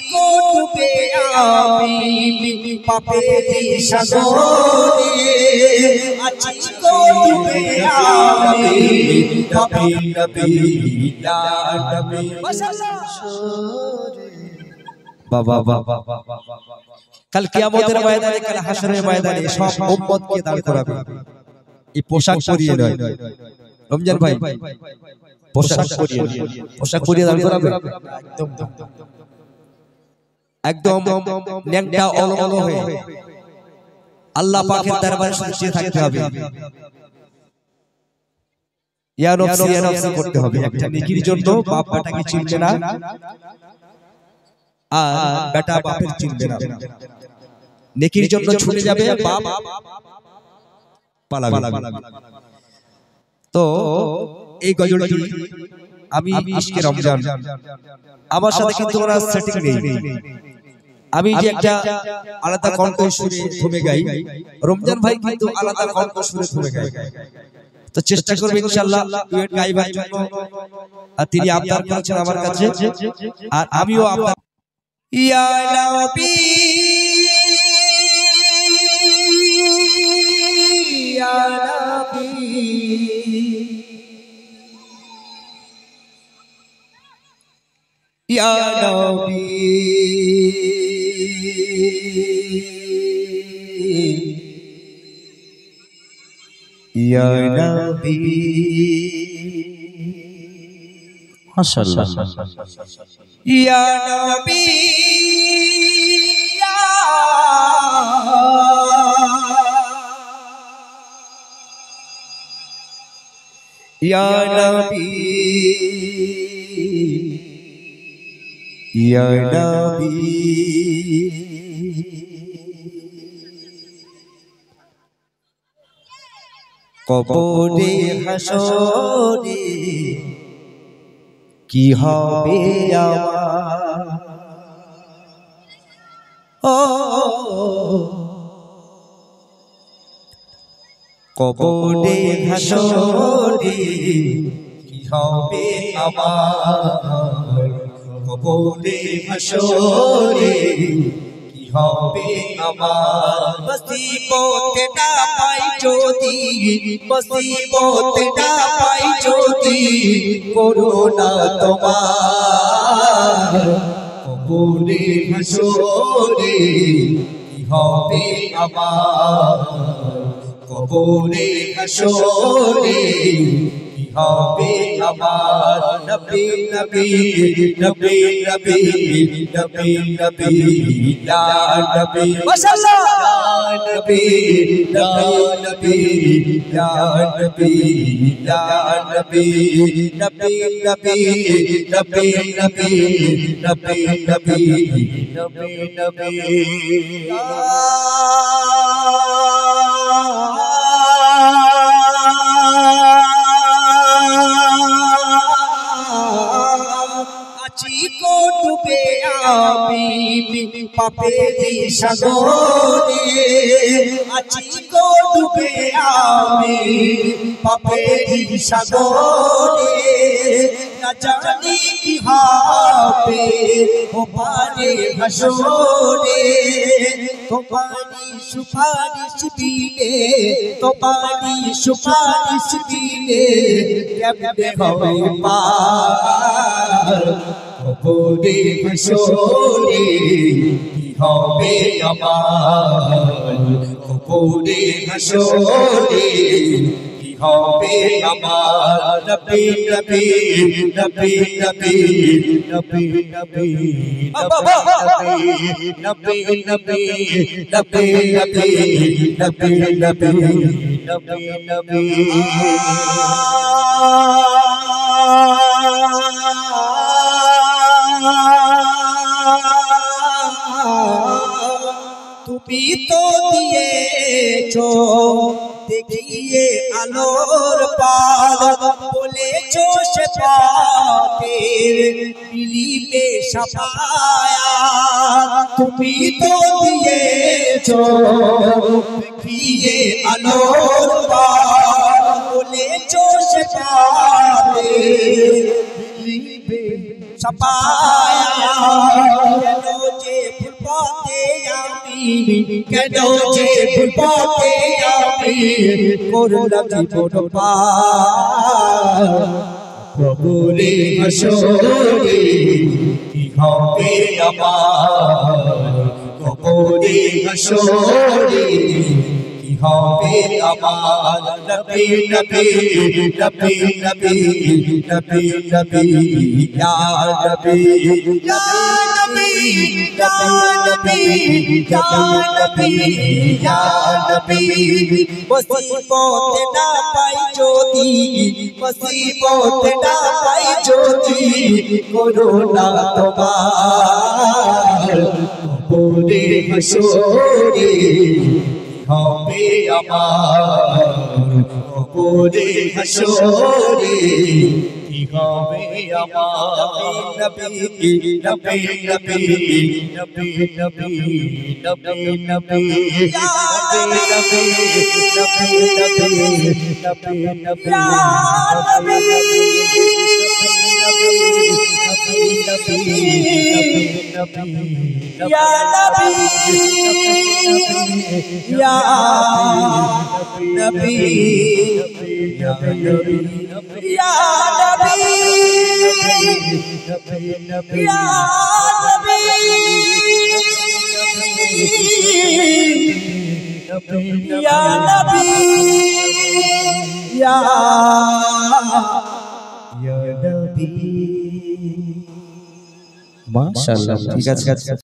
को डूबे आमी पापेरी सागरे आजी को डूबे आमी नबी नबी या नबी बाबा कल कियामतेर मयदाने कल हाशरेर मयदाने सब उम्मतকে দাঁড় করাবে এই পোশাক পরিয়ে নয় রমজান ভাই পোশাক পরিয়ে দাঁড় করাবে একদম ন্যাংটা অলঙ্গ হয়ে আল্লাহ পাকের দরবারে শুয়ে থাকতে হবে ইয়া নফসি করতে হবে একটা নেকির জন্য বাপ বেটাকে চিনবে না আর বেটা বাপের চিনবে না নেকির জন্য ছুটে যাবে বাপ পালাবে তো এই গজলটি আমি ইশকে রমজান আমার সাথে কিন্তু ওরা সেটিং নেই আমি যে একটা আলাদা কণ্ঠ সুরে থমে গাই রমজান ভাই কিন্তু আলাদা কণ্ঠ সুরে থমে গায় তো চেষ্টা করব ইনশাআল্লাহ ডুয়েট গাইবার জন্য আর তিনি আবদার করেছেন আমার কাছে আর আমিও আবদার ইয়া নবী ইয়া নবী ইয়া নবী ইয়া নবী মাশাআল্লাহ ইয়া নবী ইয়া নবী ইয়া নবী কবরে হাসরে কি হবে আমার ও কবরে হাসরে কি হবে আমার কবরে হাসরে কি হবে আমার মুসিবত না পাই যদি মুসিবত না পাই যদি করুণা তোমার কবরে হাসরে কি হবে আমার কবরে হাসরে কি হবে আমার নবী নবী নবী নবী নবী নবী ইয়া নবী মাশাআল্লাহ নবী নবী ইয়া নবী ইয়া নবী নবী নবী নবী নবী নবী নবী নবী নবী আছি কো ডুবে আমি পাপেরি সাগরে আছি কো ডুবে আমি পাপেরি সাগরে না জানি কি হবে ও পারে হাসরে তোমারি সুপারিশ দিলে তোমারি সুপারিশ দিলে কেমনে হবে পার কবরে হাসরে কি হবে আমার কবরে হাসরে কি হবে আমার নবী নবী নবী নবী নবী নবী নবী নবী নবী নবী নবী নবী নবী নবী তুমি তো দিয়েছো দেখিয়ে আলোর পাল বলেছো সে পাপের দিলিপে সাফায়া তুমি তো দিয়েছো দেখিয়ে আলোর পাল বলেছো সে পাপের দিলিপে সাফায়া কেন যে পথে আমি করলাম জীবন পার কবরে হাসরে কি হবে আমার কবরে হাসরে কি হবে আমার নবী নবী নবী নবী নবী নবী ইয়া নবী ইয়া নবী ইয়া নবী ইয়া নবী ইয়া নবী মুসিবত না পাই যদি মুসিবত না পাই যদি করোনা তোমার কবরে হাসরে হবে আমার কবরে হাসরে কি হবে আমার নবী নবী নবী নবী নবী নবী নবী ইয়া নবী নবী নবী নবী নবী ইয়া নবী ইয়া নবী ইয়া নবী ইয়া নবী ইয়া নবী ইয়া নবী মাশাআল্লাহ ঠিক আছে